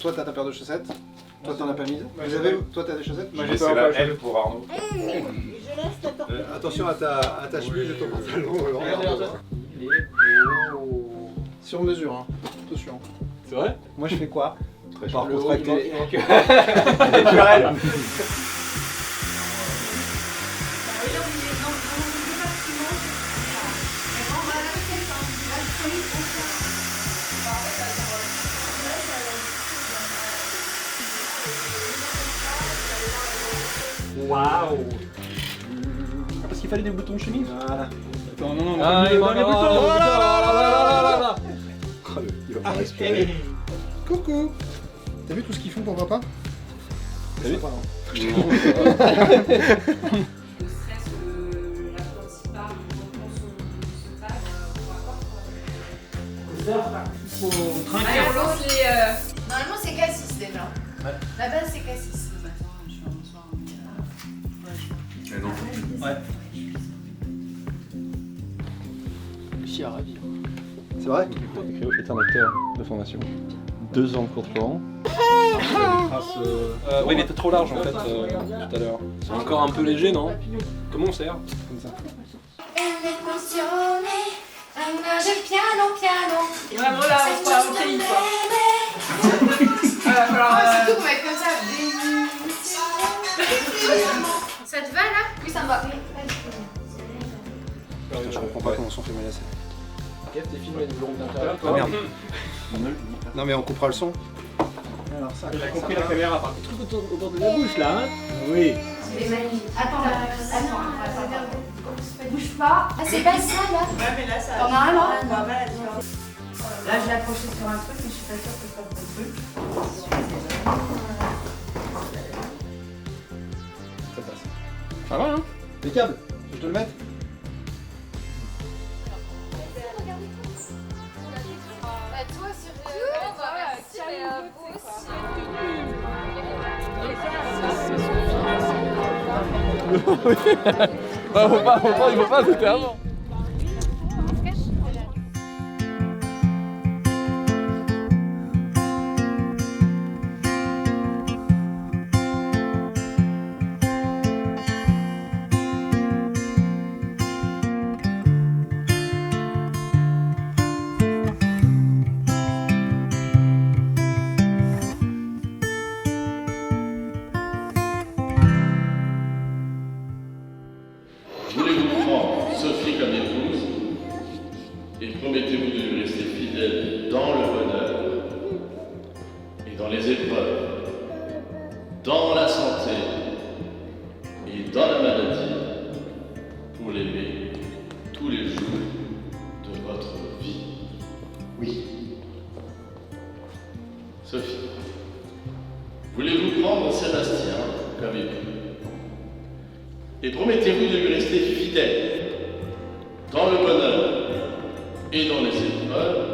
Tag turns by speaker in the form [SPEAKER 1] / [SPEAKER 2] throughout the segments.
[SPEAKER 1] toi t'as ta paire de chaussettes. Toi t'en as pas mise. Vous avez, toi t'as des chaussettes.
[SPEAKER 2] Moi j'ai c'est la L pour Arnaud.
[SPEAKER 1] Attention à ta chemise et ton pantalon. Sur mesure, hein. Attention.
[SPEAKER 2] C'est vrai?
[SPEAKER 1] Moi je fais quoi?
[SPEAKER 2] Très
[SPEAKER 1] Par
[SPEAKER 2] le haut,
[SPEAKER 1] contracter.
[SPEAKER 2] il manque naturel.
[SPEAKER 3] Waouh!
[SPEAKER 1] Ah, parce qu'il fallait des boutons de chemise. Voilà. Attends, non,
[SPEAKER 3] Ah, il manque les boutons!
[SPEAKER 1] Voilà. Il va pas respirer. Coucou. T'as vu tout ce qu'ils font pour papa? T'as vu?
[SPEAKER 4] Le stress, la principale, se passe,
[SPEAKER 3] Faut trinquer.
[SPEAKER 4] allez, on lance les.
[SPEAKER 5] Normalement, c'est Cassis déjà.
[SPEAKER 3] Ouais.
[SPEAKER 5] La base, c'est Cassis. Le matin, je suis en soir.
[SPEAKER 2] Mais non.
[SPEAKER 3] Ouais. Réussi à ravir.
[SPEAKER 1] C'est vrai?
[SPEAKER 6] Créo est un acteur de formation. 2 ans de cours de Florent.
[SPEAKER 3] Oui, il était trop large en fait tout à l'heure. C'est encore un peu léger, non? Comment on sert? Comme ça.
[SPEAKER 5] Elle est passionnée, un jeu piano.
[SPEAKER 4] Vraiment là, on se parle au pays quoi.
[SPEAKER 5] Surtout qu'on va être comme ça. Ça te va là? Oui, ça me va.
[SPEAKER 1] Putain, je comprends pas comment sont fait Mélassé.
[SPEAKER 3] T'es filmé de l'ombre d'intérieur.
[SPEAKER 1] Ah merde. Non mais on coupera le son. Alors ça.
[SPEAKER 3] Il a compris la caméra par le truc au bord de la bouche là, hein? Oui.
[SPEAKER 5] C'est magnifique. Attends. Bouge pas. Ah, c'est pas ça là.
[SPEAKER 7] Ouais, mais là, ça.
[SPEAKER 5] T'en as un là?
[SPEAKER 7] Là, je l'ai accroché sur un truc, mais je suis pas sûre que ce soit le bon truc.
[SPEAKER 1] Ça passe.
[SPEAKER 3] Ça va, hein?
[SPEAKER 1] Les câbles, je te le mette?
[SPEAKER 5] Toi sur
[SPEAKER 3] Il faut pas, c'était avant.
[SPEAKER 8] Voulez-vous prendre Sophie comme épouse et promettez-vous de lui rester fidèle dans le bonheur et dans les épreuves, dans la santé et dans la maladie, pour l'aimer tous les jours de votre vie?
[SPEAKER 1] Oui.
[SPEAKER 8] Sophie, voulez-vous prendre Sébastien comme époux et promettez-vous de lui rester fidèle dans le bonheur et dans les épreuves,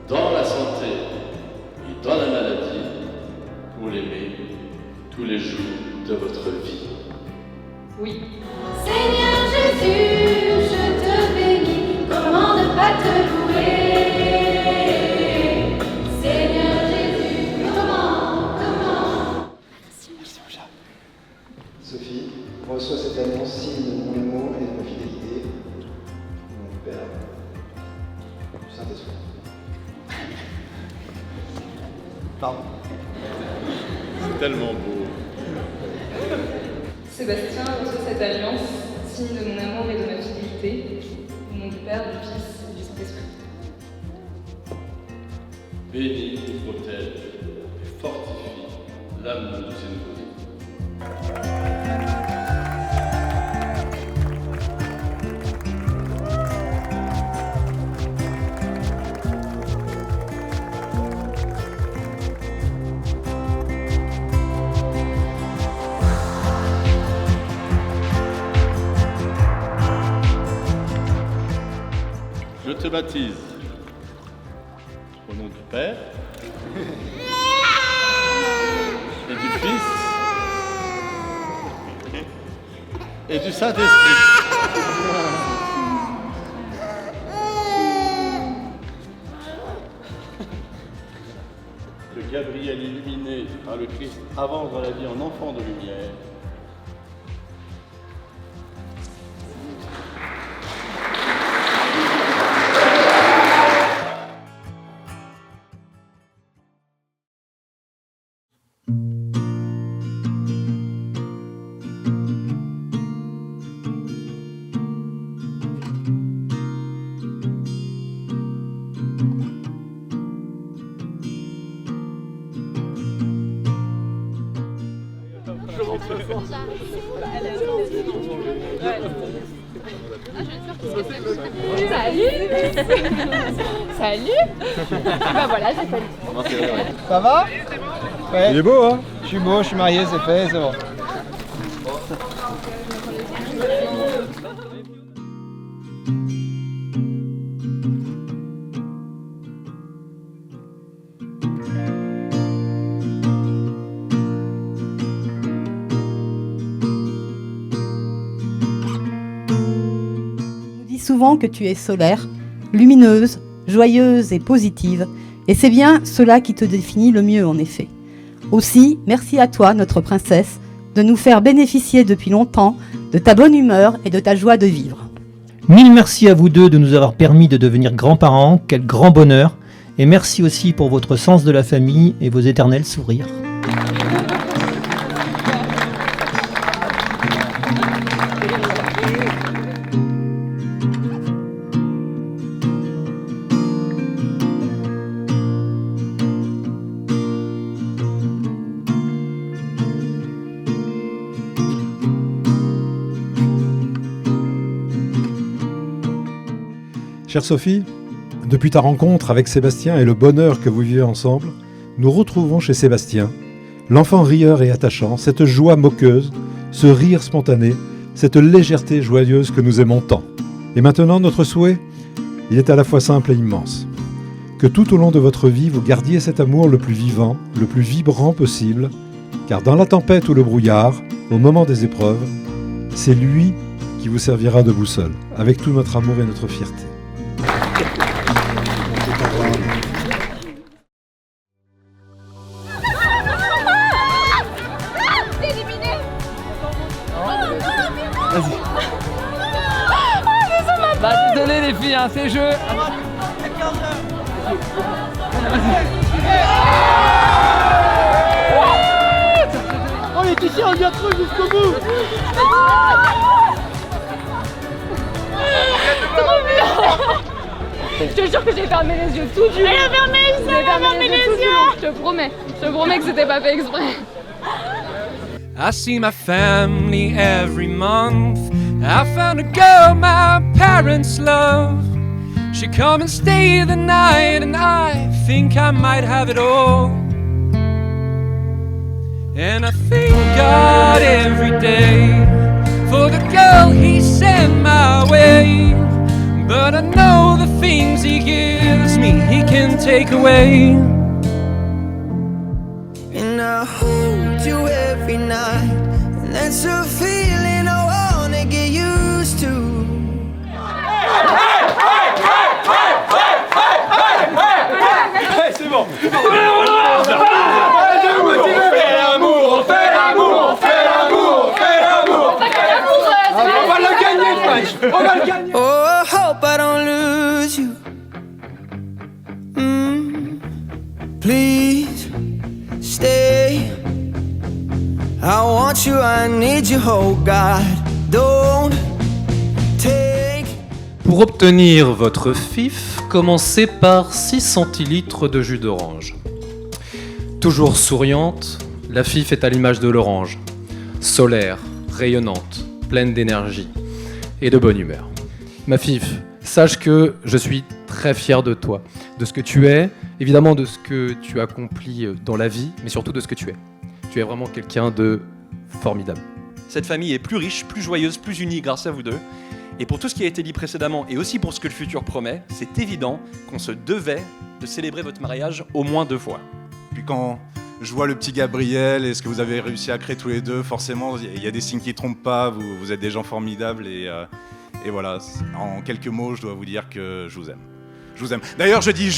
[SPEAKER 8] dans la santé et dans la maladie, pour l'aimer tous les jours de votre vie?
[SPEAKER 4] Oui.
[SPEAKER 5] Seigneur Jésus, je te bénis, comment ne pas te louer? Seigneur Jésus, comment?
[SPEAKER 1] Sophie, reçois cette annonce, signe de mon amour et de ma fidélité. Mon Père, du Saint-Esprit. Pardon.
[SPEAKER 8] C'est tellement beau.
[SPEAKER 4] Sébastien reçoit cette alliance, signe de mon amour et de ma fidélité, au nom du Père, du Fils et du Saint-Esprit.
[SPEAKER 8] Bénis, protège et fortifie l'amour de ces nouveaux époux. Je te baptise au nom du Père et du Fils et du Saint-Esprit. Le Gabriel par le Christ avance dans la vie en enfant de lumière.
[SPEAKER 4] Salut. Bah voilà, j'ai fait le
[SPEAKER 9] Ça va? Ouais.
[SPEAKER 6] Il est beau, hein?
[SPEAKER 9] Je suis beau, je suis marié, c'est fait, c'est bon.
[SPEAKER 10] On dit souvent que tu es solaire, lumineuse, joyeuse et positive, et c'est bien cela qui te définit le mieux en effet. Aussi, merci à toi, notre princesse, de nous faire bénéficier depuis longtemps de ta bonne humeur et de ta joie de vivre.
[SPEAKER 11] Mille merci à vous deux de nous avoir permis de devenir grands-parents, quel grand bonheur, et merci aussi pour votre sens de la famille et vos éternels sourires.
[SPEAKER 12] Chère Sophie, depuis ta rencontre avec Sébastien et le bonheur que vous vivez ensemble, nous retrouvons chez Sébastien l'enfant rieur et attachant, cette joie moqueuse, ce rire spontané, cette légèreté joyeuse que nous aimons tant. Et maintenant, notre souhait, il est à la fois simple et immense. Que tout au long de votre vie, vous gardiez cet amour le plus vivant, le plus vibrant possible, car dans la tempête ou le brouillard, au moment des épreuves, c'est lui qui vous servira de boussole, avec tout notre amour et notre fierté.
[SPEAKER 9] Bah désolé les filles, hein, c'est jeu. Oh les t-shirts, on vient trop jusqu'au bout.
[SPEAKER 4] Trop bien. Je te jure que j'ai fermé les yeux tout du long. Elle a fermé les yeux. Je te promets que c'était pas fait exprès.
[SPEAKER 3] I see my family every month. I found a girl my parents love. She come and stay the night, and I think I might have it all. And I thank God every day for the girl He sent my way. But I know the things He gives me He can take away.
[SPEAKER 13] And I hold you every night, and that's a feeling I wanna get used to.
[SPEAKER 3] Hey, c'est bon.
[SPEAKER 13] On va le gagner le match. On va le gagner. Oh, I hope I don't lose you. Please stay. I want you, I need you, oh God. Don't take.
[SPEAKER 14] Pour obtenir votre FIF, commencez par 6 centilitres de jus d'orange. Toujours souriante, la FIF est à l'image de l'orange. Solaire, rayonnante, pleine d'énergie et de bonne humeur. Ma FIF, sache que je suis très fier de toi, de ce que tu es, évidemment de ce que tu accomplis dans la vie, mais surtout de ce que tu es. Tu es vraiment quelqu'un de formidable.
[SPEAKER 15] Cette famille est plus riche, plus joyeuse, plus unie grâce à vous deux. Et pour tout ce qui a été dit précédemment, et aussi pour ce que le futur promet, c'est évident qu'on se devait de célébrer votre mariage au moins 2 fois.
[SPEAKER 16] Puis quand je vois le petit Gabriel et ce que vous avez réussi à créer tous les deux, forcément, il y a des signes qui ne trompent pas, vous êtes des gens formidables, et voilà, en quelques mots, je dois vous dire que je vous aime. Je vous aime. D'ailleurs, je dis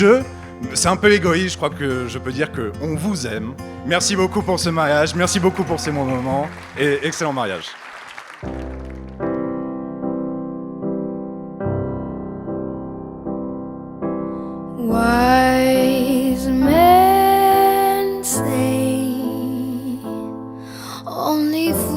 [SPEAKER 16] c'est un peu égoïste, je crois que je peux dire qu'on vous aime. Merci beaucoup pour ce mariage, merci beaucoup pour ces bons moments et excellent mariage.
[SPEAKER 5] Wise men say only fools